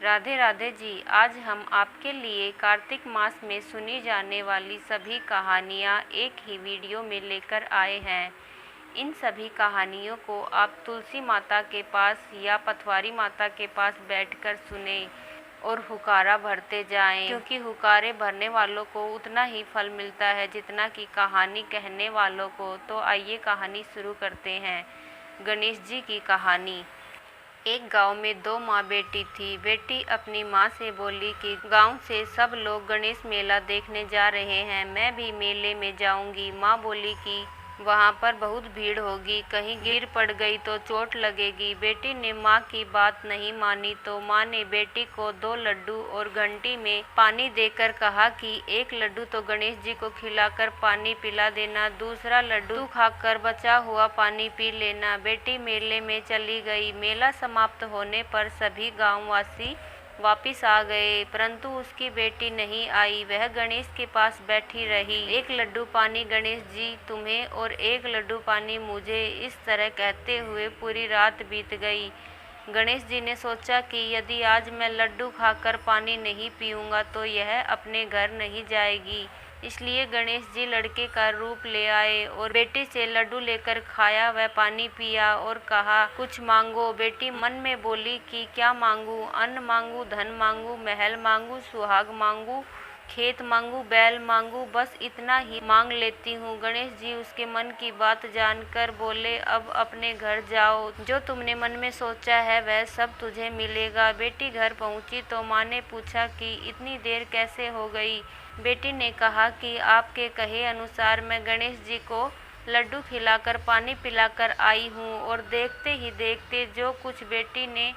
राधे राधे जी। आज हम आपके लिए कार्तिक मास में सुनी जाने वाली सभी कहानियाँ एक ही वीडियो में लेकर आए हैं। इन सभी कहानियों को आप तुलसी माता के पास या पथवारी माता के पास बैठकर सुने और हुकारा भरते जाएं, क्योंकि हुकारे भरने वालों को उतना ही फल मिलता है जितना कि कहानी कहने वालों को। तो आइए कहानी शुरू करते हैं। गणेश जी की कहानी। एक गांव में दो माँ बेटी थी। बेटी अपनी माँ से बोली कि गांव से सब लोग गणेश मेला देखने जा रहे हैं, मैं भी मेले में जाऊंगी। माँ बोली कि वहाँ पर बहुत भीड़ होगी, कहीं गिर पड़ गई तो चोट लगेगी। बेटी ने माँ की बात नहीं मानी तो माँ ने बेटी को 2 लड्डू और घंटी में पानी देकर कहा कि एक लड्डू तो गणेश जी को खिलाकर पानी पिला देना, दूसरा लड्डू तू खाकर बचा हुआ पानी पी लेना। बेटी मेले में चली गई। मेला समाप्त होने पर सभी गांववासी वापिस आ गए, परंतु उसकी बेटी नहीं आई। वह गणेश के पास बैठी रही। एक लड्डू पानी गणेश जी तुम्हें और एक लड्डू पानी मुझे, इस तरह कहते हुए पूरी रात बीत गई। गणेश जी ने सोचा कि यदि आज मैं लड्डू खाकर पानी नहीं पीऊँगा तो यह अपने घर नहीं जाएगी। इसलिए गणेश जी लड़के का रूप ले आए और बेटी से लड्डू लेकर खाया व पानी पिया और कहा, कुछ मांगो। बेटी मन में बोली कि क्या मांगू? अन्न मांगू, धन मांगू, महल मांगू, सुहाग मांगू, खेत मांगू, बैल मांगू, बस इतना ही मांग लेती हूँ। गणेश जी उसके मन की बात जानकर बोले, अब अपने घर जाओ, जो तुमने मन में सोचा है वह सब तुझे मिलेगा। बेटी घर पहुँची तो माँ ने पूछा कि इतनी देर कैसे हो गई? बेटी ने कहा कि आपके कहे अनुसार मैं गणेश जी को लड्डू खिलाकर पानी पिलाकर आई हूँ, और देखते ही देखते जो कुछ बेटी ने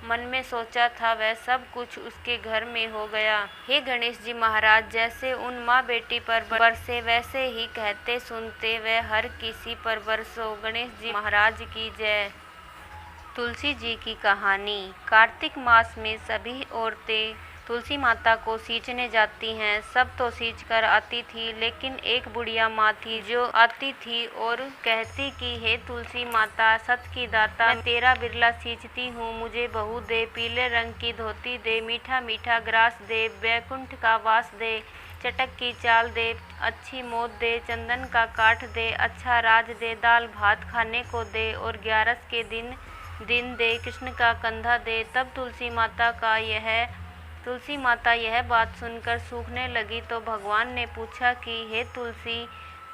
मन में सोचा था वह सब कुछ उसके घर में हो गया। हे गणेश जी महाराज, जैसे उन माँ बेटी पर बरसे वैसे ही कहते सुनते वह हर किसी पर बरसो। गणेश जी महाराज की जय। तुलसी जी की कहानी। कार्तिक मास में सभी औरतें तुलसी माता को सींचने जाती हैं। सब तो सींच कर आती थी, लेकिन एक बुढ़िया माँ थी जो आती थी और कहती कि हे तुलसी माता, सत की दाता, मैं तेरा बिरला सींचती हूँ, मुझे बहू दे, पीले रंग की धोती दे, मीठा मीठा ग्रास दे, बैकुंठ का वास दे, चटक की चाल दे, अच्छी मोद दे, चंदन का काठ दे, अच्छा राज दे, दाल भात खाने को दे, और 11 के दिन दे, कृष्ण का कंधा दे। तब तुलसी माता यह बात सुनकर सूखने लगी तो भगवान ने पूछा कि हे तुलसी,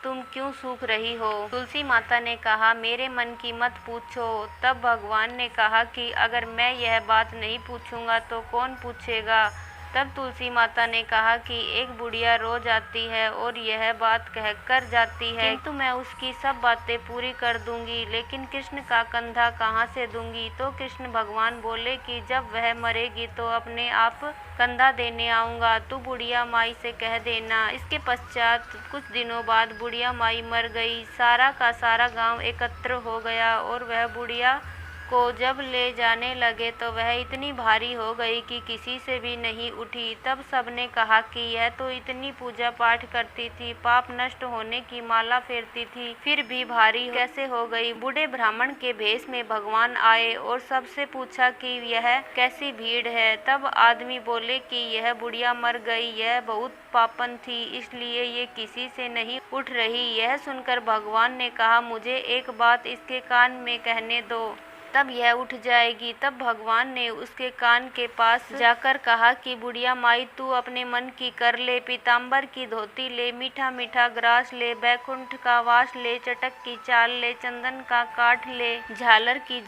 तुम क्यों सूख रही हो? तुलसी माता ने कहा, मेरे मन की मत पूछो। तब भगवान ने कहा कि अगर मैं यह बात नहीं पूछूंगा तो कौन पूछेगा? तब तुलसी माता ने कहा कि एक बुढ़िया रोज आती है और यह बात कहकर जाती है, किंतु मैं उसकी सब बातें पूरी कर दूंगी, लेकिन कृष्ण का कंधा कहाँ से दूंगी? तो कृष्ण भगवान बोले कि जब वह मरेगी तो अपने आप कंधा देने आऊँगा, तू बुढ़िया माई से कह देना। इसके पश्चात कुछ दिनों बाद बुढ़िया माई मर गई। सारा का सारा गाँव एकत्र हो गया और वह बुढ़िया को जब ले जाने लगे तो वह इतनी भारी हो गई कि किसी से भी नहीं उठी। तब सबने कहा कि यह तो इतनी पूजा पाठ करती थी, पाप नष्ट होने की माला फेरती थी, फिर भी भारी कैसे हो गई? बूढ़े ब्राह्मण के भेष में भगवान आए और सबसे पूछा कि यह कैसी भीड़ है? तब आदमी बोले कि यह बुढ़िया मर गई, यह बहुत पापन थी, इसलिए ये किसी से नहीं उठ रही। यह सुनकर भगवान ने कहा, मुझे एक बात इसके कान में कहने दो, तब यह उठ जाएगी। तब भगवान ने उसके कान के पास जाकर कहा कि बुढ़िया माई, तू अपने मन की कर ले, पीताम्बर की धोती ले, मीठा मीठा ग्रास ले, बैकुंठ का वास ले, चटक की चाल ले, चंदन का काठ ले, झालर की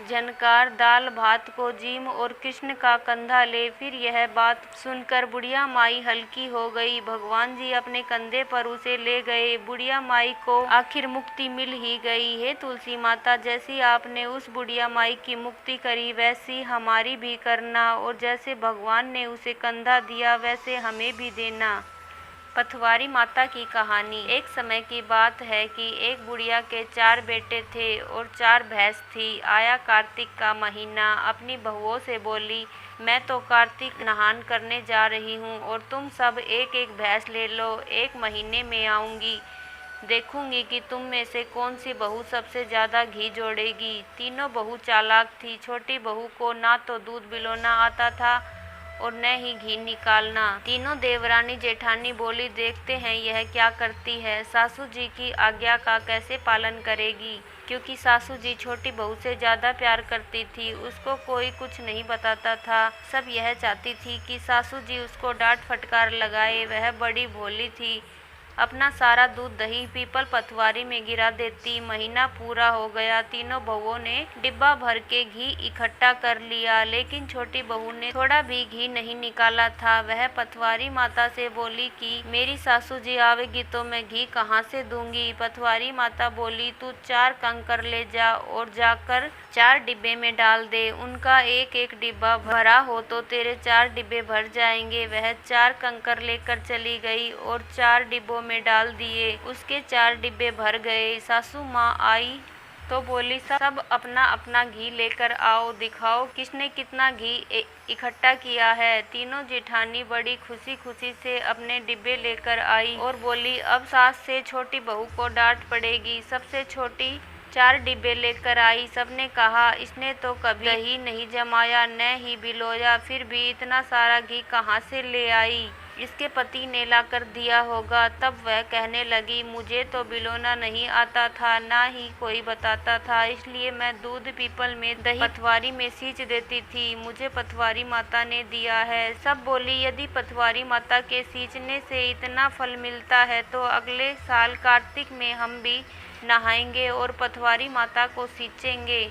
झनकार, दाल भात को जीम और कृष्ण का कंधा ले। फिर यह बात सुनकर बुढ़िया माई हल्की हो गई। भगवान जी अपने कंधे पर उसे ले गए। बुढ़िया माई को आखिर मुक्ति मिल ही गई। हे तुलसी माता, जैसी आपने उस बुढ़िया माई की मुक्ति करी वैसी हमारी भी करना, और जैसे भगवान ने उसे कंधा दिया वैसे हमें भी देना। पथवारी माता की कहानी। एक समय की बात है कि एक बुढ़िया के 4 बेटे थे और 4 भैंस थी। आया कार्तिक का महीना, अपनी बहुओं से बोली, मैं तो कार्तिक नहान करने जा रही हूँ और तुम सब एक एक भैंस ले लो, 1 महीने में आऊँगी। देखूंगी कि तुम में से कौन सी बहू सबसे ज्यादा घी जोड़ेगी। तीनों बहू चालाक थी। छोटी बहू को ना तो दूध बिलोना आता था और न ही घी निकालना। तीनों देवरानी जेठानी बोली, देखते हैं यह क्या करती है। सासू जी की आज्ञा का कैसे पालन करेगी, क्योंकि सासू जी छोटी बहू से ज्यादा प्यार करती थी। उसको कोई कुछ नहीं बताता था। सब यह चाहती थी कि सासू जी उसको डांट फटकार लगाए। वह बड़ी भोली थी। अपना सारा दूध दही पीपल पथवारी में गिरा देती। महीना पूरा हो गया। तीनों बहुओं ने डिब्बा भर के घी इकट्ठा कर लिया, लेकिन छोटी बहू ने थोड़ा भी घी नहीं निकाला था। वह पथवारी माता से बोली कि मेरी सासू जी आवेगी तो मैं घी कहाँ से दूंगी। पथवारी माता बोली, तू 4 कंकर ले जा और जाकर 4 डिब्बे में डाल दे। उनका एक एक डिब्बा भरा हो तो तेरे 4 डिब्बे भर जाएंगे। वह 4 कंकर लेकर चली गई और 4 डिब्बों में डाल दिए। उसके 4 डिब्बे भर गए। सासू माँ आई तो बोली, सब अपना अपना घी लेकर आओ, दिखाओ किसने कितना घी इकट्ठा किया है। तीनों जेठानी बड़ी खुशी खुशी से अपने डिब्बे लेकर आई और बोली, अब सास से छोटी बहू को डांट पड़ेगी। सबसे छोटी 4 डिब्बे लेकर आई। सबने कहा, इसने तो कभी दही नहीं जमाया न ही बिलोया, फिर भी इतना सारा घी कहाँ से ले आई। इसके पति ने लाकर दिया होगा। तब वह कहने लगी, मुझे तो बिलोना नहीं आता था, ना ही कोई बताता था, इसलिए मैं दूध पीपल में दही पथवारी में सींच देती थी। मुझे पथवारी माता ने दिया है। सब बोली, यदि पथवारी माता के सींचने से इतना फल मिलता है तो अगले साल कार्तिक में हम भी नहाएंगे और पथवारी माता को सींचेंगे।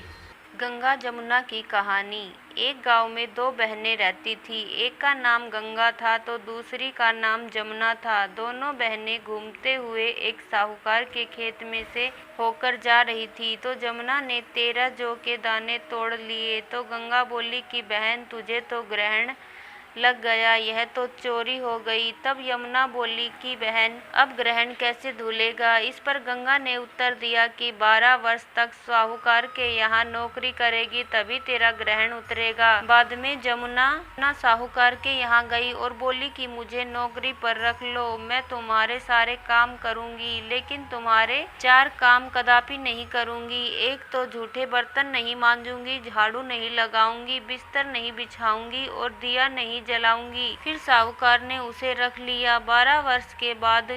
गंगा जमुना की कहानी। एक गांव में 2 बहनें रहती थी। एक का नाम गंगा था तो दूसरी का नाम जमुना था। दोनों बहनें घूमते हुए एक साहूकार के खेत में से होकर जा रही थी तो जमुना ने 13 जौ के दाने तोड़ लिए। तो गंगा बोली कि बहन, तुझे तो ग्रहण लग गया, यह तो चोरी हो गई। तब यमुना बोली कि बहन, अब ग्रहण कैसे धुलेगा। इस पर गंगा ने उत्तर दिया कि 12 वर्ष तक साहूकार के यहाँ नौकरी करेगी तभी तेरा ग्रहण उतरेगा। बाद में जमुना साहूकार के यहाँ गई और बोली कि मुझे नौकरी पर रख लो, मैं तुम्हारे सारे काम करूँगी, लेकिन तुम्हारे 4 काम कदापि नहीं करूँगी। एक तो झूठे बर्तन नहीं मांजूंगी, झाड़ू नहीं लगाऊंगी, बिस्तर नहीं बिछाऊंगी और दिया नहीं जलाऊंगी। फिर साहूकार ने उसे रख लिया। 12 वर्ष के बाद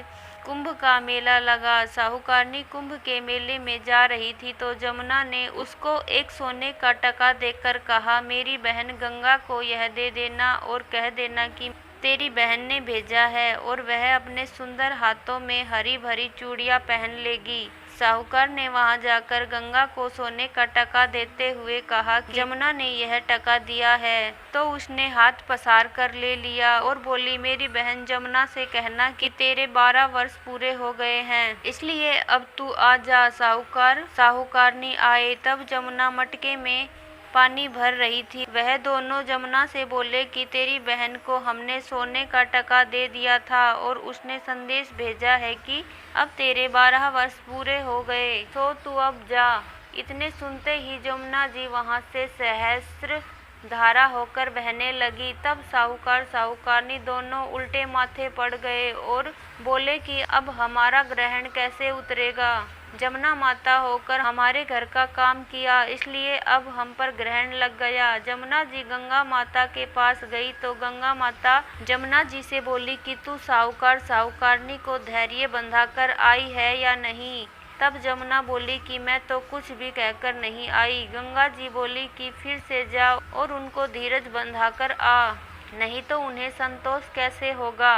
कुंभ का मेला लगा। साहूकारनी कुंभ के मेले में जा रही थी तो जमुना ने उसको एक सोने का टका देकर कहा, मेरी बहन गंगा को यह दे देना और कह देना कि तेरी बहन ने भेजा है और वह अपने सुंदर हाथों में हरी भरी चूड़ियां पहन लेगी। साहूकार ने वहां जाकर गंगा को सोने का टका देते हुए कहा कि जमुना ने यह टका दिया है। तो उसने हाथ पसार कर ले लिया और बोली, मेरी बहन जमुना से कहना कि तेरे 12 वर्ष पूरे हो गए हैं, इसलिए अब तू आ जा। साहूकारनी आए। तब जमुना मटके में पानी भर रही थी। वह दोनों जमुना से बोले कि तेरी बहन को हमने सोने का टका दे दिया था और उसने संदेश भेजा है कि अब तेरे 12 वर्ष पूरे हो गए, तो तू अब जा। इतने सुनते ही जमुना जी वहां से सहस्त्र धारा होकर बहने लगी। तब साहूकार साहूकारनी दोनों उल्टे माथे पड़ गए और बोले कि अब हमारा ग्रहण कैसे उतरेगा। जमुना माता होकर हमारे घर का काम किया, इसलिए अब हम पर ग्रहण लग गया। जमुना जी गंगा माता के पास गई तो गंगा माता जमुना जी से बोली कि तू साहूकार साहूकारनी को धैर्य बंधाकर आई है या नहीं। तब जमुना बोली कि मैं तो कुछ भी कहकर नहीं आई। गंगा जी बोली कि फिर से जाओ और उनको धीरज बंधाकर आ, नहीं तो उन्हें संतोष कैसे होगा।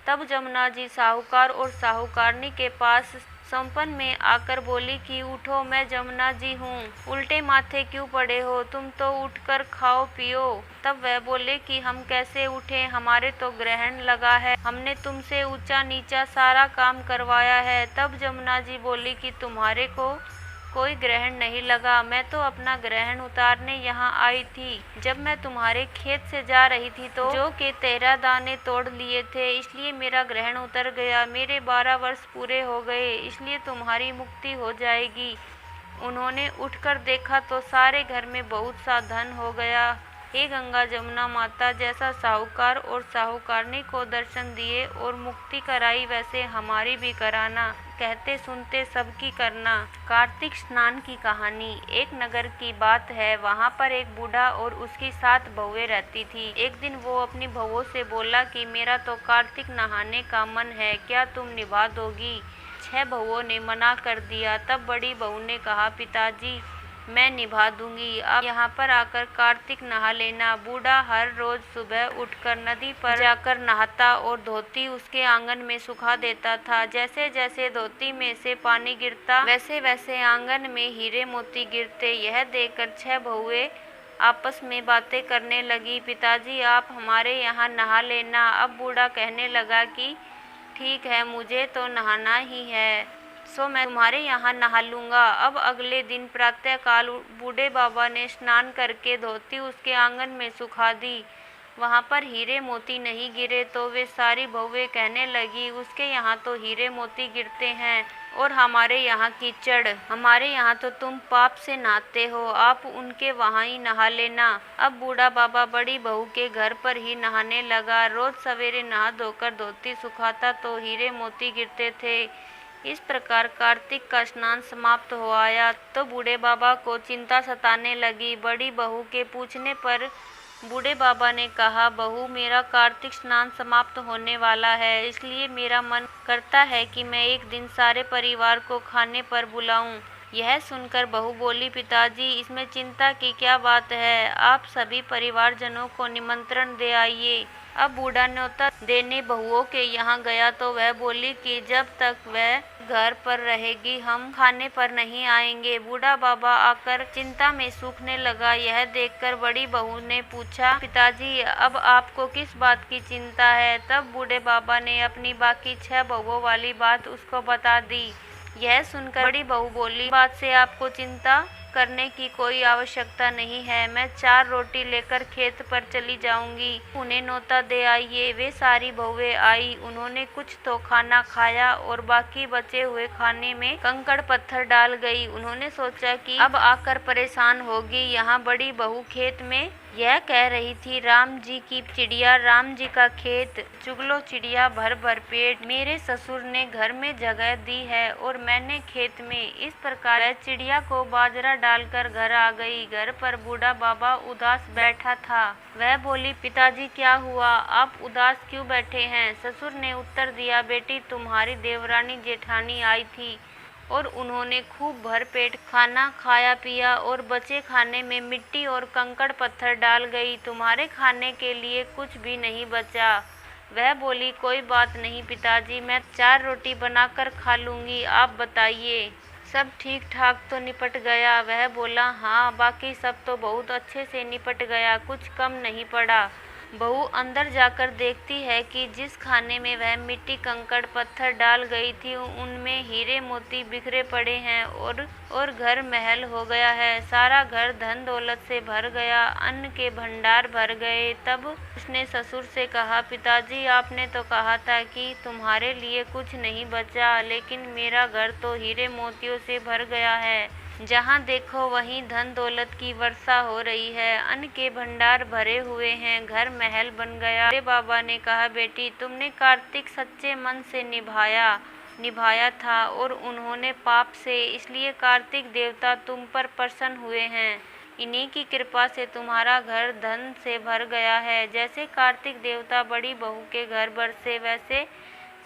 तब जमुना जी साहूकार और साहूकारनी के पास संपन में आकर बोली कि उठो, मैं जमुना जी हूँ, उल्टे माथे क्यों पड़े हो, तुम तो उठकर खाओ पियो। तब वह बोले कि हम कैसे उठे, हमारे तो ग्रहण लगा है, हमने तुमसे ऊंचा नीचा सारा काम करवाया है। तब जमुना जी बोली कि तुम्हारे को कोई ग्रहण नहीं लगा, मैं तो अपना ग्रहण उतारने यहाँ आई थी। जब मैं तुम्हारे खेत से जा रही थी तो जौ के 13 दाने तोड़ लिए थे, इसलिए मेरा ग्रहण उतर गया। मेरे 12 वर्ष पूरे हो गए, इसलिए तुम्हारी मुक्ति हो जाएगी। उन्होंने उठकर देखा तो सारे घर में बहुत सा धन हो गया। हे गंगा जमुना माता, जैसा साहूकार और साहूकारनी को दर्शन दिए और मुक्ति कराई, वैसे हमारी भी कराना। कहते सुनते सबकी करना। कार्तिक स्नान की कहानी। एक नगर की बात है, वहाँ पर एक बूढ़ा और उसकी 7 बहुएं रहती थी। एक दिन वो अपनी बहुओं से बोला कि मेरा तो कार्तिक नहाने का मन है, क्या तुम निभा दोगी? 6 बहुओं ने मना कर दिया। तब बड़ी बहू ने कहा, पिताजी मैं निभा दूंगी, आप यहाँ पर आकर कार्तिक नहा लेना। बूढ़ा हर रोज सुबह उठकर नदी पर जाकर नहाता और धोती उसके आंगन में सुखा देता था। जैसे जैसे धोती में से पानी गिरता वैसे वैसे आंगन में हीरे मोती गिरते। यह देखकर 6 बहुएं आपस में बातें करने लगी। पिताजी आप हमारे यहाँ नहा लेना। अब बूढ़ा कहने लगा कि ठीक है, मुझे तो नहाना ही है, सो मैं तुम्हारे यहाँ नहा लूँगा। अब अगले दिन प्रातःकाल बूढ़े बाबा ने स्नान करके धोती उसके आंगन में सुखा दी। वहाँ पर हीरे मोती नहीं गिरे तो वे सारी बहुएं कहने लगी, उसके यहाँ तो हीरे मोती गिरते हैं और हमारे यहाँ कीचड़। हमारे यहाँ तो तुम पाप से नहाते हो, आप उनके वहाँ ही नहा लेना। अब बूढ़ा बाबा बड़ी बहू के घर पर ही नहाने लगा। रोज सवेरे नहा धोकर धोती सुखाता तो हीरे मोती गिरते थे। इस प्रकार कार्तिक का स्नान समाप्त हो आया तो बूढ़े बाबा को चिंता सताने लगी। बड़ी बहू के पूछने पर बूढ़े बाबा ने कहा, बहू मेरा कार्तिक स्नान समाप्त होने वाला है, इसलिए मेरा मन करता है कि मैं एक दिन सारे परिवार को खाने पर बुलाऊं। यह सुनकर बहू बोली, पिताजी इसमें चिंता की क्या बात है, आप सभी परिवारजनों को निमंत्रण दे आइए। अब बूढ़ा न्योता देने बहुओं के यहाँ गया तो वह बोली कि जब तक वह घर पर रहेगी हम खाने पर नहीं आएंगे। बूढ़ा बाबा आकर चिंता में सूखने लगा। यह देखकर बड़ी बहू ने पूछा, पिताजी अब आपको किस बात की चिंता है? तब बूढ़े बाबा ने अपनी बाकी 6 बहुओं वाली बात उसको बता दी। यह सुनकर बड़ी बहू बोली, बात से आपको चिंता करने की कोई आवश्यकता नहीं है, मैं 4 रोटी लेकर खेत पर चली जाऊंगी, उन्हें न्योता दे आइए। वे सारी बहुएं आई, उन्होंने कुछ तो खाना खाया और बाकी बचे हुए खाने में कंकड़ पत्थर डाल गई। उन्होंने सोचा कि अब आकर परेशान होगी। यहाँ बड़ी बहू खेत में यह कह रही थी, राम जी की चिड़िया राम जी का खेत, चुगलो चिड़िया भर भर पेट, मेरे ससुर ने घर में जगह दी है और मैंने खेत में। इस प्रकार चिड़िया को बाजरा डालकर घर आ गई। घर पर बूढ़ा बाबा उदास बैठा था। वह बोली, पिताजी क्या हुआ, आप उदास क्यों बैठे हैं? ससुर ने उत्तर दिया, बेटी तुम्हारी देवरानी जेठानी आई थी और उन्होंने खूब भरपेट खाना खाया पिया और बचे खाने में मिट्टी और कंकड़ पत्थर डाल गई, तुम्हारे खाने के लिए कुछ भी नहीं बचा। वह बोली, कोई बात नहीं पिताजी, मैं 4 रोटी बनाकर खा लूँगी, आप बताइए सब ठीक ठाक तो निपट गया? वह बोला, हाँ बाकी सब तो बहुत अच्छे से निपट गया, कुछ कम नहीं पड़ा। बहू अंदर जाकर देखती है कि जिस खाने में वह मिट्टी कंकड़ पत्थर डाल गई थी उनमें हीरे मोती बिखरे पड़े हैं और घर महल हो गया है, सारा घर धन दौलत से भर गया, अन्न के भंडार भर गए। तब उसने ससुर से कहा, पिताजी आपने तो कहा था कि तुम्हारे लिए कुछ नहीं बचा, लेकिन मेरा घर तो हीरे मोतियों से भर गया है, जहाँ देखो वहीं धन दौलत की वर्षा हो रही है, अन्न के भंडार भरे हुए हैं, घर महल बन गया। मेरे बाबा ने कहा, बेटी तुमने कार्तिक सच्चे मन से निभाया था और उन्होंने पाप से, इसलिए कार्तिक देवता तुम पर प्रसन्न हुए हैं। इन्हीं की कृपा से तुम्हारा घर धन से भर गया है। जैसे कार्तिक देवता बड़ी बहू के घर बरसे वैसे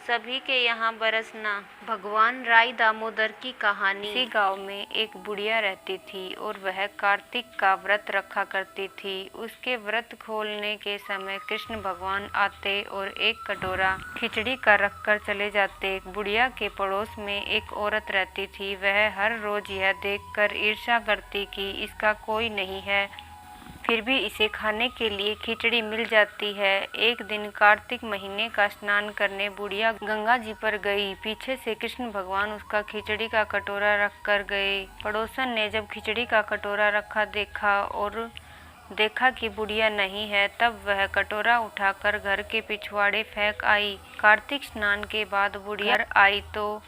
सभी के यहाँ बरसना। भगवान राय दामोदर की कहानी। इसी गांव में एक बुढ़िया रहती थी और वह कार्तिक का व्रत रखा करती थी। उसके व्रत खोलने के समय कृष्ण भगवान आते और एक कटोरा खिचड़ी का रखकर चले जाते। बुढ़िया के पड़ोस में एक औरत रहती थी। वह हर रोज यह देखकर ईर्ष्या करती कि इसका कोई नहीं है, फिर भी इसे खाने के लिए खिचड़ी मिल जाती है। एक दिन कार्तिक महीने का स्नान करने बुढ़िया गंगा जी पर गई। पीछे से कृष्ण भगवान उसका खिचड़ी का कटोरा रख कर गए। पड़ोसन ने जब खिचड़ी का कटोरा रखा देखा कि बुढ़िया नहीं है, तब वह कटोरा उठाकर घर के पिछवाड़े फेंक आई। कार्तिक स्नान के बाद बुढ़िया घर आई तो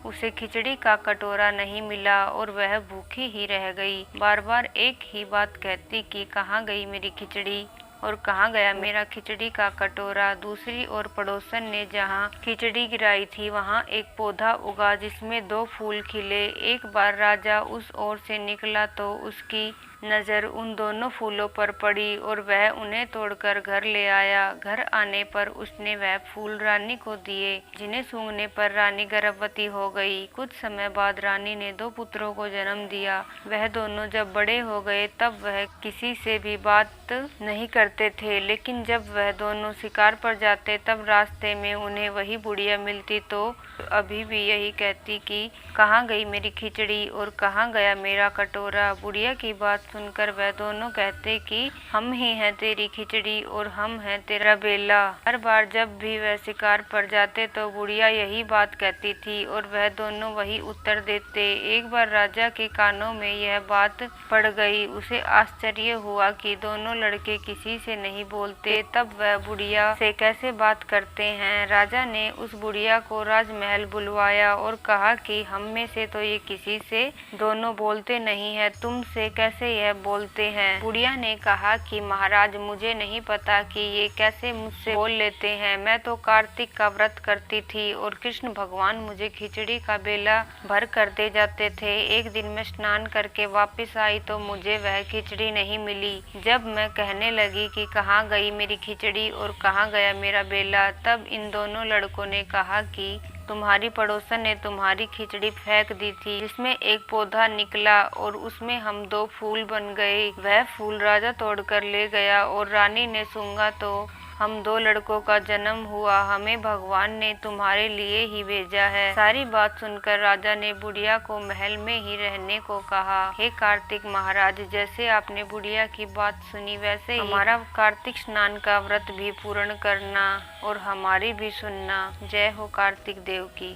उसे खिचड़ी का कटोरा नहीं मिला और वह भूखी ही रह गई। बार बार एक ही बात कहती कि कहाँ गई मेरी खिचड़ी। और कहाँ गया मेरा खिचड़ी का कटोरा। दूसरी ओर पड़ोसन ने जहाँ खिचड़ी गिराई थी वहाँ एक पौधा उगा जिसमें 2 फूल खिले। एक बार राजा उस ओर से निकला तो उसकी नज़र उन दोनों फूलों पर पड़ी और वह उन्हें तोड़कर घर ले आया। घर आने पर उसने वह फूल रानी को दिए, जिन्हें सूंघने पर रानी गर्भवती हो गई। कुछ समय बाद रानी ने 2 पुत्रों को जन्म दिया। वह दोनों जब बड़े हो गए तब वह किसी से भी बात नहीं करते थे, लेकिन जब वह दोनों शिकार पर जाते तब रास्ते में उन्हें वही बुढ़िया मिलती तो अभी भी यही कहती कि कहाँ गई मेरी खिचड़ी और कहाँ गया मेरा कटोरा। बुढ़िया की बात सुनकर वह दोनों कहते कि हम ही हैं तेरी खिचड़ी और हम हैं तेरा बेला। हर बार जब भी वह शिकार पर जाते तो बुढ़िया यही बात कहती थी और वह दोनों वही उत्तर देते। एक बार राजा के कानों में यह बात पड़ गई। उसे आश्चर्य हुआ कि दोनों लड़के किसी से नहीं बोलते, तब वह बुढ़िया से कैसे बात करते हैं। राजा ने उस बुढ़िया को राजमहल बुलवाया और कहा कि हम में से तो ये किसी से दोनों बोलते नहीं है, तुमसे कैसे यह बोलते हैं। बुढ़िया ने कहा कि महाराज मुझे नहीं पता कि ये कैसे मुझसे बोल लेते हैं। मैं तो कार्तिक का व्रत करती थी और कृष्ण भगवान मुझे खिचड़ी का बेला भर कर दे जाते थे। एक दिन मैं स्नान करके वापस आई तो मुझे वह खिचड़ी नहीं मिली। जब मैं कहने लगी कि कहाँ गई मेरी खिचड़ी और कहाँ गया मेरा बेला, तब इन दोनों लड़कों ने कहा कि तुम्हारी पड़ोसन ने तुम्हारी खिचड़ी फेंक दी थी, जिसमें एक पौधा निकला और उसमें हम 2 फूल बन गए। वह फूल राजा तोड़कर ले गया और रानी ने सूंघा तो हम 2 लड़कों का जन्म हुआ। हमें भगवान ने तुम्हारे लिए ही भेजा है। सारी बात सुनकर राजा ने बुढ़िया को महल में ही रहने को कहा। हे कार्तिक महाराज, जैसे आपने बुढ़िया की बात सुनी वैसे ही हमारा कार्तिक स्नान का व्रत भी पूर्ण करना और हमारी भी सुनना। जय हो कार्तिक देव की।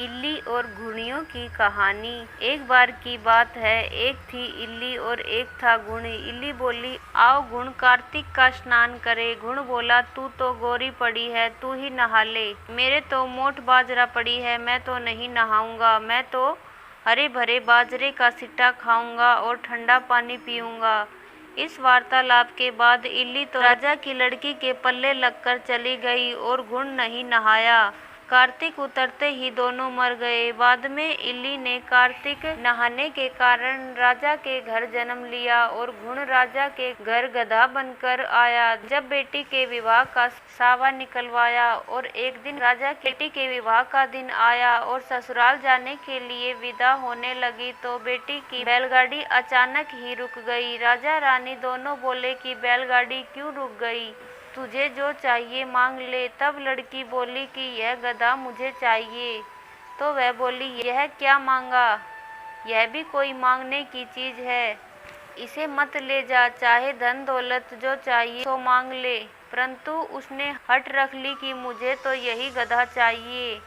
इल्ली और घुड़ियों की कहानी। एक बार की बात है, एक थी इल्ली और एक था गुण। इल्ली बोली, आओ गुण कार्तिक का स्नान करे। गुण बोला, तू तो गोरी पड़ी है, तू ही नहा ले। मेरे तो मोट बाजरा पड़ी है, मैं तो नहीं नहाऊंगा। मैं तो हरे भरे बाजरे का सिट्टा खाऊंगा और ठंडा पानी पीऊंगा। इस वार्तालाप के बाद इल्ली तो राजा की लड़की के पल्ले लगकर चली गई और गुण नहीं नहाया। कार्तिक उतरते ही दोनों मर गए। बाद में इल्ली ने कार्तिक नहाने के कारण राजा के घर जन्म लिया और गुण राजा के घर गधा बनकर आया। जब बेटी के विवाह का सावा निकलवाया और एक दिन राजा की बेटी के विवाह का दिन आया और ससुराल जाने के लिए विदा होने लगी तो बेटी की बैलगाड़ी अचानक ही रुक गई। राजा रानी दोनों बोले कि बैलगाड़ी क्यों रुक गई, तुझे जो चाहिए मांग ले। तब लड़की बोली कि यह गधा मुझे चाहिए। तो वह बोली, यह क्या मांगा, यह भी कोई मांगने की चीज है, इसे मत ले जा, चाहे धन दौलत जो चाहिए तो मांग ले। परंतु उसने हट रख ली कि मुझे तो यही गधा चाहिए।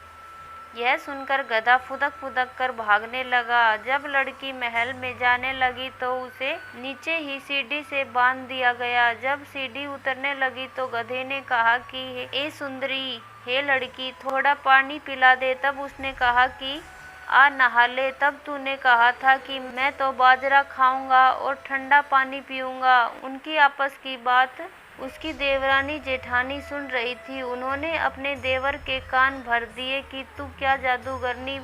यह सुनकर गधा फुदक फुदक कर भागने लगा। जब लड़की महल में जाने लगी तो उसे नीचे ही सीढ़ी से बांध दिया गया। जब सीढ़ी उतरने लगी तो गधे ने कहा कि ए सुंदरी, हे लड़की, थोड़ा पानी पिला दे। तब उसने कहा कि आ नहा ले। तब तूने कहा था कि मैं तो बाजरा खाऊंगा और ठंडा पानी पीऊंगा। उनकी आपस की बात उसकी देवरानी जेठानी सुन रही थी। उन्होंने अपने देवर के कान भर दिए कि तू क्या जादूगरनी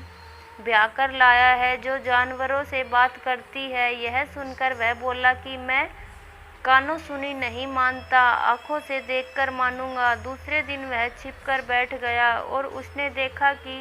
ब्याह कर लाया है जो जानवरों से बात करती है। यह सुनकर वह बोला कि मैं कानों सुनी नहीं मानता, आंखों से देखकर मानूंगा। दूसरे दिन वह छिपकर बैठ गया और उसने देखा कि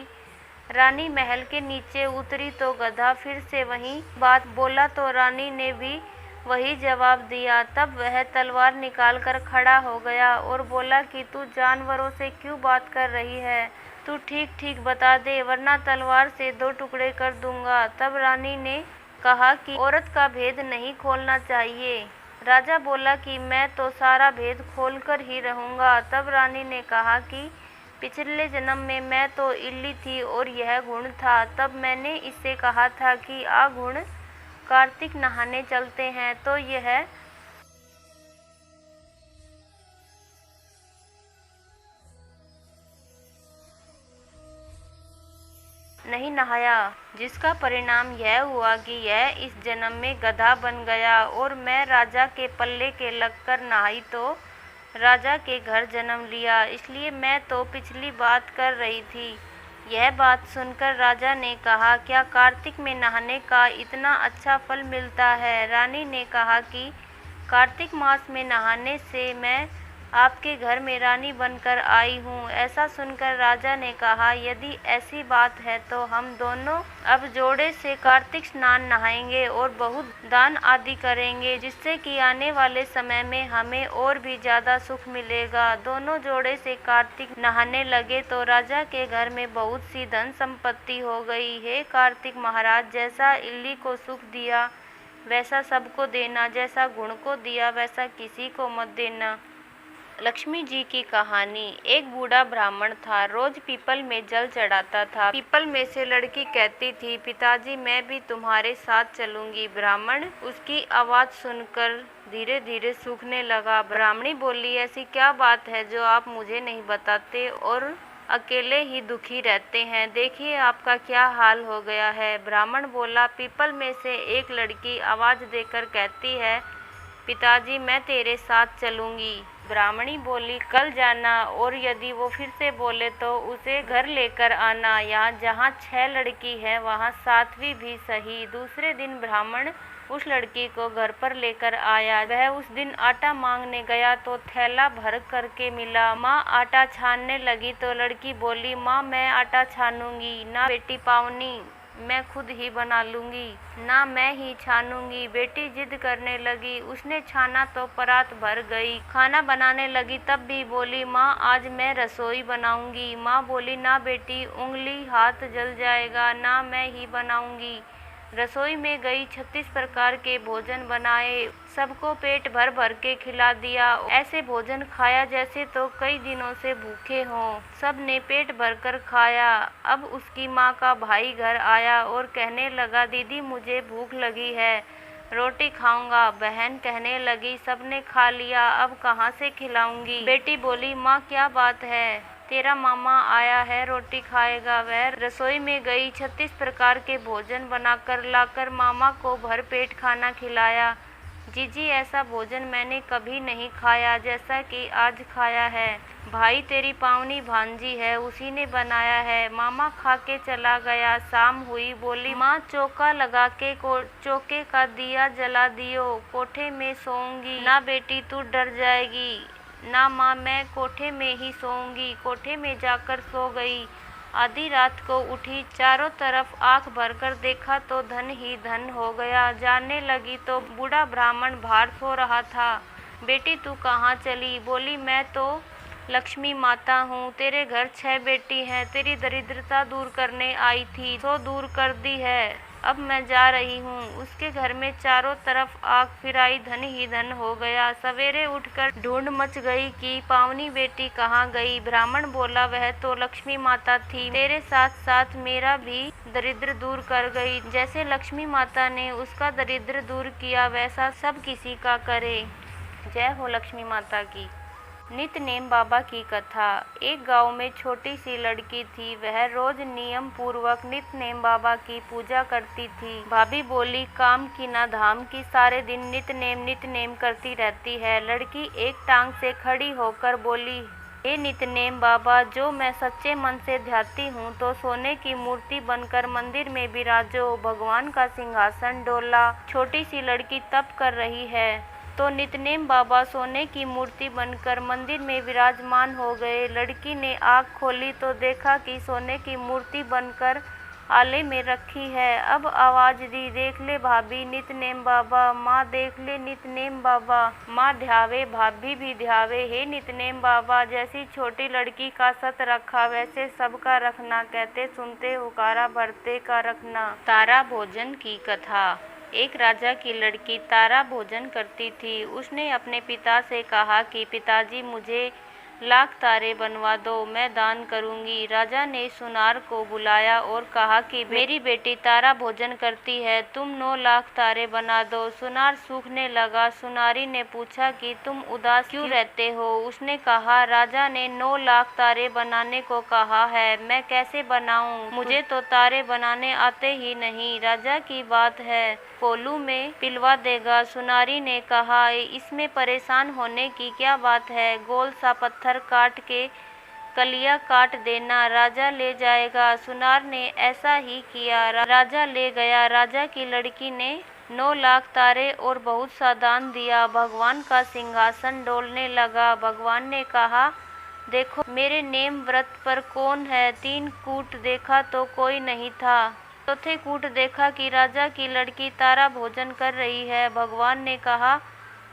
रानी महल के नीचे उतरी तो गधा फिर से वही बात बोला तो रानी ने भी वही जवाब दिया। तब वह तलवार निकालकर खड़ा हो गया और बोला कि तू जानवरों से क्यों बात कर रही है, तू ठीक ठीक बता दे वरना तलवार से 2 टुकड़े कर दूंगा। तब रानी ने कहा कि औरत का भेद नहीं खोलना चाहिए। राजा बोला कि मैं तो सारा भेद खोलकर ही रहूंगा। तब रानी ने कहा कि पिछले जन्म में मैं तो इल्ली थी और यह गुण था। तब मैंने इससे कहा था कि आ गुण, कार्तिक नहाने चलते हैं, तो यह नहीं नहाया, जिसका परिणाम यह हुआ कि यह इस जन्म में गधा बन गया और मैं राजा के पल्ले के लगकर नहाई तो राजा के घर जन्म लिया, इसलिए मैं तो पिछली बात कर रही थी। यह बात सुनकर राजा ने कहा, क्या कार्तिक में नहाने का इतना अच्छा फल मिलता है? रानी ने कहा कि कार्तिक मास में नहाने से मैं आपके घर में रानी बनकर आई हूँ। ऐसा सुनकर राजा ने कहा, यदि ऐसी बात है तो हम दोनों अब जोड़े से कार्तिक स्नान नहाएंगे और बहुत दान आदि करेंगे, जिससे कि आने वाले समय में हमें और भी ज्यादा सुख मिलेगा। दोनों जोड़े से कार्तिक नहाने लगे तो राजा के घर में बहुत सी धन संपत्ति हो गई। हे कार्तिक महाराज, जैसा इल्ली को सुख दिया वैसा सबको देना, जैसा गुण को दिया वैसा किसी को मत देना। लक्ष्मी जी की कहानी। एक बूढ़ा ब्राह्मण था, रोज पीपल में जल चढ़ाता था। पीपल में से लड़की कहती थी, पिताजी मैं भी तुम्हारे साथ चलूंगी। ब्राह्मण उसकी आवाज सुनकर धीरे धीरे सूखने लगा। ब्राह्मणी बोली, ऐसी क्या बात है जो आप मुझे नहीं बताते और अकेले ही दुखी रहते हैं? देखिए आपका क्या हाल हो गया है। ब्राह्मण बोला, पीपल में से एक लड़की आवाज देकर कहती है, पिताजी मैं तेरे साथ चलूंगी। ब्राह्मणी बोली, कल जाना और यदि वो फिर से बोले तो उसे घर लेकर आना। यहाँ जहाँ 6 लड़की है वहाँ 7वीं भी सही। दूसरे दिन ब्राह्मण उस लड़की को घर पर लेकर आया। वह उस दिन आटा मांगने गया तो थैला भर करके मिला। माँ आटा छानने लगी तो लड़की बोली, माँ मैं आटा छानूंगी ना बेटी पावनी, मैं खुद ही बना लूंगी। ना मैं ही छानूंगी। बेटी जिद करने लगी। उसने छाना तो परात भर गई। खाना बनाने लगी तब भी बोली, माँ आज मैं रसोई बनाऊंगी। माँ बोली, ना बेटी उंगली हाथ जल जाएगा, ना मैं ही बनाऊंगी। रसोई में गई, 36 प्रकार के भोजन बनाए, सबको पेट भर भर के खिला दिया। ऐसे भोजन खाया जैसे तो कई दिनों से भूखे हों। सब ने पेट भरकर खाया। अब उसकी माँ का भाई घर आया और कहने लगा, दीदी मुझे भूख लगी है, रोटी खाऊंगा। बहन कहने लगी, सबने खा लिया, अब कहाँ से खिलाऊंगी? बेटी बोली, माँ क्या बात है, तेरा मामा आया है, रोटी खाएगा। वह रसोई में गई, 36 प्रकार के भोजन बनाकर लाकर मामा को भर पेट खाना खिलाया। जीजी ऐसा भोजन मैंने कभी नहीं खाया जैसा कि आज खाया है। भाई तेरी पावनी भांजी है, उसी ने बनाया है। मामा खा के चला गया। शाम हुई, बोली, माँ चौका लगा के चौके का दिया जला दियो, कोठे में सोऊंगी। ना बेटी तू डर जाएगी। ना माँ मैं कोठे में ही सोऊंगी। कोठे में जाकर सो गई। आधी रात को उठी, चारों तरफ आंख भरकर देखा तो धन ही धन हो गया। जानने लगी तो बूढ़ा ब्राह्मण बाहर सो रहा था। बेटी तू कहाँ चली? बोली, मैं तो लक्ष्मी माता हूँ, तेरे घर 6 बेटी हैं, तेरी दरिद्रता दूर करने आई थी, सो दूर कर दी है, अब मैं जा रही हूँ। उसके घर में चारों तरफ आग फिराई, धन ही धन हो गया। सवेरे उठकर ढूंढ मच गई कि पावनी बेटी कहाँ गई। ब्राह्मण बोला, वह तो लक्ष्मी माता थी, तेरे साथ साथ मेरा भी दरिद्र दूर कर गई। जैसे लक्ष्मी माता ने उसका दरिद्र दूर किया वैसा सब किसी का करे। जय हो लक्ष्मी माता की। नितनेम बाबा की कथा। एक गांव में छोटी सी लड़की थी। वह रोज नियम पूर्वक नितनेम बाबा की पूजा करती थी। भाभी बोली, काम की ना धाम की, सारे दिन नितनेम करती रहती है। लड़की एक टांग से खड़ी होकर बोली, हे नितनेम बाबा, जो मैं सच्चे मन से ध्याती हूँ तो सोने की मूर्ति बनकर मंदिर में विराजो। भगवान का सिंहासन डोला। छोटी सी लड़की तप कर रही है तो नितनेम बाबा सोने की मूर्ति बनकर मंदिर में विराजमान हो गए। लड़की ने आँख खोली तो देखा कि सोने की मूर्ति बनकर आले में रखी है। अब आवाज दी, देख ले भाभी नितनेम बाबा, माँ देख ले नितनेम बाबा। माँ ध्यावे, भाभी भी ध्यावे। हे नितनेम बाबा, जैसी छोटी लड़की का सत रखा वैसे सबका रखना, कहते सुनते हुकारा भरते का रखना। तारा भोजन की कथा। एक राजा की लड़की तारा भोजन करती थी। उसने अपने पिता से कहा कि पिताजी मुझे लाख तारे बनवा दो, मैं दान करूंगी। राजा ने सुनार को बुलाया और कहा कि मेरी बेटी तारा भोजन करती है, तुम 9 लाख तारे बना दो। सुनार सूखने लगा। सुनारी ने पूछा कि तुम उदास क्यों रहते हो? उसने कहा, राजा ने 9 लाख तारे बनाने को कहा है, मैं कैसे बनाऊं? मुझे तो तारे बनाने आते ही नहीं। राजा की बात है, कोल्हू में पिलवा देगा। सुनारी ने कहा, इसमें परेशान होने की क्या बात है? गोल सा पत्थर काट के कलियां काट देना, राजा ले जाएगा। सुनार ने ऐसा ही किया। राजा ले गया। राजा की लड़की ने 9 लाख तारे और बहुत सा दान दिया। भगवान का सिंहासन डोलने लगा। भगवान ने कहा, देखो मेरे नेम व्रत पर कौन है? 3 कूट देखा तो कोई नहीं था। चौथे कूट देखा कि राजा की लड़की तारा भोजन कर रही है। भगवान ने कहा,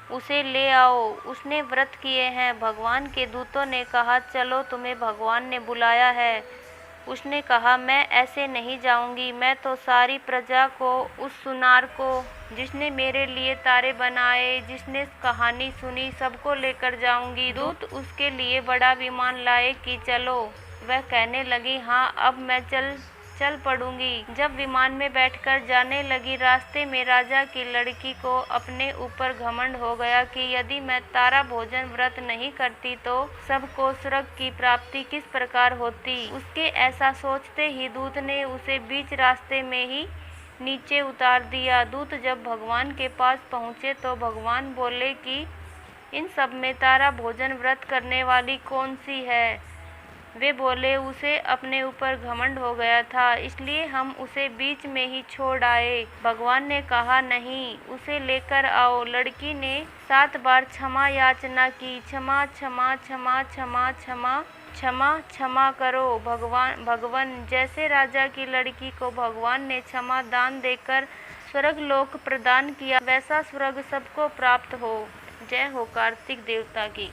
उसे ले आओ, उसने व्रत किए हैं। भगवान के दूतों ने कहा, चलो तुम्हें भगवान ने बुलाया है। उसने कहा, मैं ऐसे नहीं जाऊंगी, मैं तो सारी प्रजा को, उस सुनार को जिसने मेरे लिए तारे बनाए, जिसने कहानी सुनी, सबको लेकर जाऊंगी। दूत उसके लिए बड़ा विमान लाए कि चलो। वह कहने लगी, हाँ अब मैं चल पड़ूंगी। जब विमान में बैठकर जाने लगी, रास्ते में राजा की लड़की को अपने ऊपर घमंड हो गया कि यदि मैं तारा भोजन व्रत नहीं करती तो सबको स्वर्ग की प्राप्ति किस प्रकार होती। उसके ऐसा सोचते ही दूत ने उसे बीच रास्ते में ही नीचे उतार दिया। दूत जब भगवान के पास पहुँचे तो भगवान बोले कि इन सब में तारा भोजन व्रत करने वाली कौन सी है? वे बोले, उसे अपने ऊपर घमंड हो गया था, इसलिए हम उसे बीच में ही छोड़ आए। भगवान ने कहा, नहीं, उसे लेकर आओ। लड़की ने 7 बार क्षमा याचना की, क्षमा क्षमा क्षमा क्षमा क्षमा क्षमा क्षमा करो भगवान। जैसे राजा की लड़की को भगवान ने क्षमा दान देकर स्वर्ग लोक प्रदान किया, वैसा स्वर्ग सबको प्राप्त हो। जय हो कार्तिक देवता की।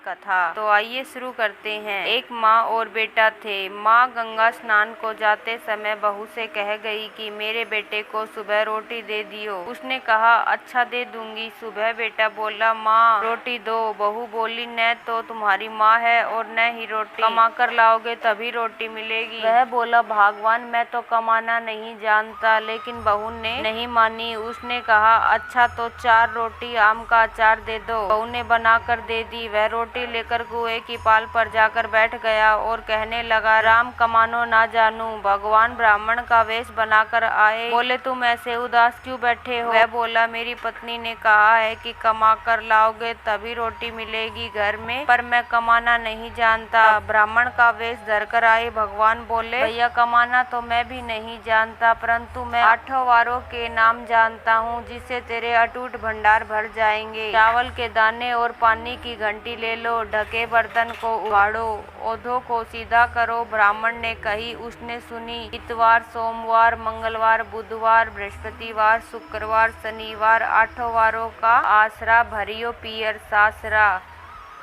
कथा तो आइए शुरू करते हैं। एक माँ और बेटा थे। माँ गंगा स्नान को जाते समय बहू से कह गई कि मेरे बेटे को सुबह रोटी दे दियो। उसने कहा, अच्छा दे दूंगी। सुबह बेटा बोला, माँ रोटी दो। बहू बोली, न तो तुम्हारी माँ है और न ही रोटी कमा कर लाओगे तभी रोटी मिलेगी। वह बोला, भगवान मैं तो कमाना नहीं जानता। लेकिन बहू ने नहीं मानी। उसने कहा, अच्छा तो 4 रोटी आम का अचार दे दो। बहू ने बना कर दे दी। वह रोटी लेकर कुएं की पाल पर जाकर बैठ गया और कहने लगा, राम कमानो ना जानू। भगवान ब्राह्मण का वेश बनाकर आए। बोले, तुम ऐसे उदास क्यों बैठे हो? वह बोला, मेरी पत्नी ने कहा है कि कमा कर लाओगे तभी रोटी मिलेगी घर में, पर मैं कमाना नहीं जानता। ब्राह्मण का वेश धरकर आए। भगवान बोले, भैया कमाना तो मैं भी नहीं जानता, परंतु मैं 8 वारों के नाम जानता हूँ जिससे तेरे अटूट भंडार भर जाएंगे। चावल के दाने और पानी की घंटी ले लो। ढके बर्तन को उगाड़ो। ओधों को सीधा करो। ब्राह्मण ने कही, उसने सुनी। इतवार, सोमवार, मंगलवार, बुधवार, बृहस्पतिवार, शुक्रवार, शनिवार 8 वारों का आसरा भरियो पियर सासरा।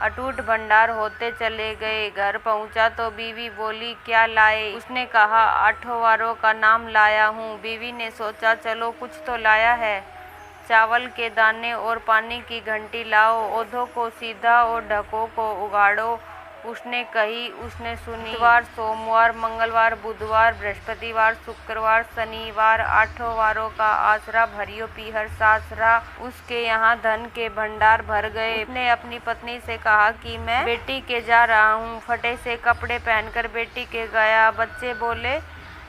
अटूट भंडार होते चले गए। घर पहुंचा तो बीवी बोली, क्या लाए? उसने कहा, 8 वारों का नाम लाया हूँ। बीवी ने सोचा, चलो कुछ तो लाया है। चावल के दाने और पानी की घंटी लाओ। ओधों को सीधा और ढकों को उगाड़ो। उसने कही, उसने सुनी। इतवार, सोमवार, मंगलवार, बुधवार, बृहस्पतिवार, शुक्रवार, शनिवार 8 वारों का आसरा भरियो पीहर सासरा। उसके यहाँ धन के भंडार भर गए। उसने अपनी पत्नी से कहा कि मैं बेटी के जा रहा हूँ। फटे से कपड़े पहनकर बेटी के गया। बच्चे बोले,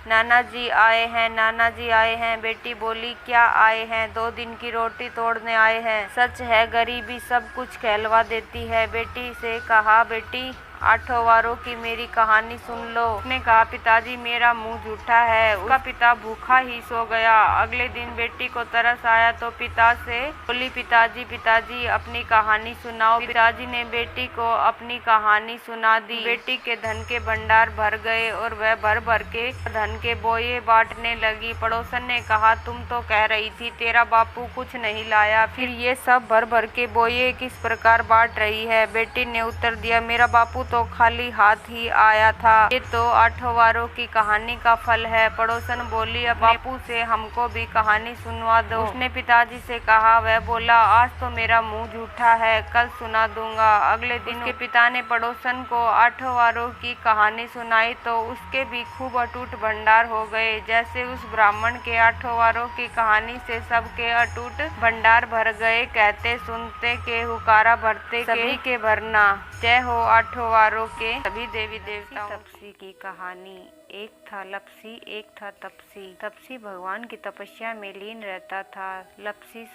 नाना जी आए हैं, नाना जी आए हैं। बेटी बोली, क्या आए हैं? 2 दिन की रोटी तोड़ने आए हैं। सच है, गरीबी सब कुछ कहलवा देती है। बेटी से कहा, बेटी 8 वारों की मेरी कहानी सुन लो। उसने कहा, पिताजी मेरा मुंह झूठा है। उसका पिता भूखा ही सो गया। अगले दिन बेटी को तरस आया तो पिता से बोली, पिताजी अपनी कहानी सुनाओ। पिताजी ने बेटी को अपनी कहानी सुना दी। बेटी के धन के भंडार भर गए और वह भर भर के धन के बोये बांटने लगी। पड़ोसन ने कहा, तुम तो कह रही थी तेरा बापू कुछ नहीं लाया, फिर ये सब भर भर के बोये किस प्रकार बांट रही है? बेटी ने उत्तर दिया, मेरा बापू तो खाली हाथ ही आया था। ये तो 8 वारों की कहानी का फल है। पड़ोसन बोली, अब बापू से हमको भी कहानी सुनवा दो। उसने पिताजी से कहा। वह बोला, आज तो मेरा मुंह झूठा है, कल सुना दूंगा। अगले दिन उसके पिता ने पड़ोसन को 8 वारों की कहानी सुनाई तो उसके भी खूब अटूट भंडार हो गए। जैसे उस ब्राह्मण के 8 वारों की कहानी से सबके अटूट भंडार भर गए। कहते सुनते के हुकारा भरते सभी के भरना। जय हो 8 वारों के सभी देवी देवताओं। तपसी की कहानी। एक था लपसी, एक था तपसी। तपसी भगवान की तपस्या में लीन रहता था। लपसी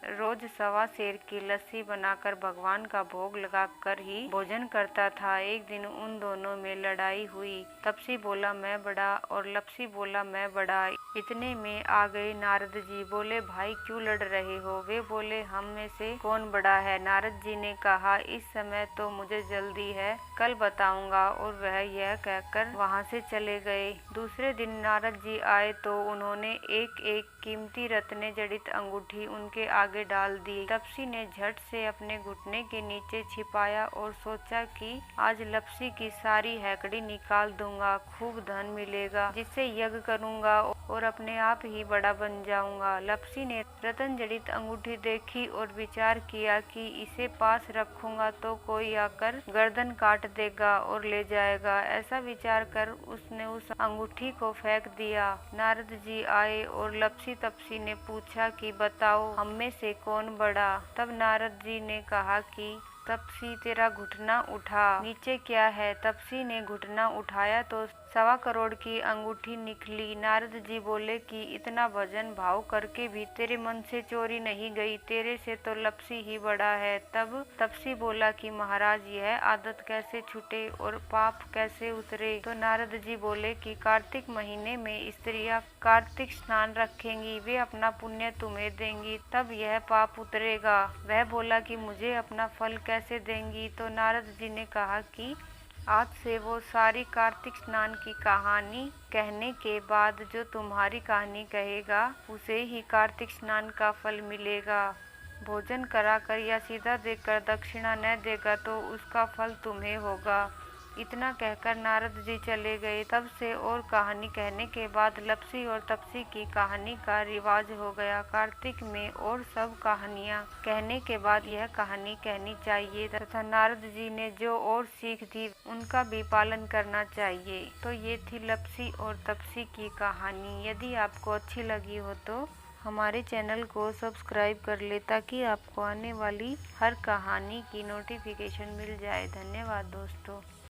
रोज 1.25 सेर की लस्सी बनाकर भगवान का भोग लगाकर ही भोजन करता था। एक दिन उन दोनों में लड़ाई हुई। तपसी बोला, मैं बड़ा, और लपसी बोला, मैं बड़ा। इतने में आ गए नारद जी। बोले, भाई क्यों लड़ रहे हो? वे बोले, हम में से कौन बड़ा है? नारद जी ने कहा, इस समय तो मुझे जल्दी है, कल बताऊंगा। और वह यह कहकर वहां से चले गए। दूसरे दिन नारद जी आए तो उन्होंने एक एक कीमती रत्ने जड़ित अंगूठी उनके आगे डाल दी। तपसी ने झट से अपने घुटने के नीचे छिपाया और सोचा कि आज लपसी की सारी हैकड़ी निकाल दूंगा, खूब धन मिलेगा, जिससे यज्ञ करूंगा और अपने आप ही बड़ा बन जाऊंगा। लपसी ने रतन जड़ित अंगूठी देखी और विचार किया कि इसे पास रखूंगा तो कोई आकर गर्दन काट देगा और ले जाएगा। ऐसा विचार कर उसने उस अंगूठी को फेंक दिया। नारद जी आए और लपसी तपसी ने पूछा कि बताओ, हम में से कौन बड़ा? तब नारद जी ने कहा कि तपसी, तेरा घुटना उठा। नीचे क्या है? तपसी ने घुटना उठाया तो 1.25 करोड़ की अंगूठी निकली। नारद जी बोले कि इतना भजन भाव करके भी तेरे मन से चोरी नहीं गई, तेरे से तो लपसी ही बड़ा है। तब तपसी बोला कि महाराज, यह आदत कैसे छूटे और पाप कैसे उतरे? तो नारद जी बोले कि कार्तिक महीने में स्त्रियां कार्तिक स्नान रखेंगी, वे अपना पुण्य तुम्हें देंगी, तब यह पाप उतरेगा। वह बोला कि मुझे अपना फल कैसे देंगी? तो नारद जी ने कहा कि आज से वो सारी कार्तिक स्नान की कहानी कहने के बाद जो तुम्हारी कहानी कहेगा उसे ही कार्तिक स्नान का फल मिलेगा। भोजन कराकर या सीधा देकर दक्षिणा न देगा तो उसका फल तुम्हें होगा। इतना कहकर नारद जी चले गए। तब से और कहानी कहने के बाद लपसी और तपसी की कहानी का रिवाज हो गया। कार्तिक में और सब कहानियाँ कहने के बाद यह कहानी कहनी चाहिए तथा नारद जी ने जो और सीख दी उनका भी पालन करना चाहिए। तो ये थी लपसी और तपसी की कहानी। यदि आपको अच्छी लगी हो तो हमारे चैनल को सब्सक्राइब कर ले ताकि आपको आने वाली हर कहानी की नोटिफिकेशन मिल जाए। धन्यवाद दोस्तों।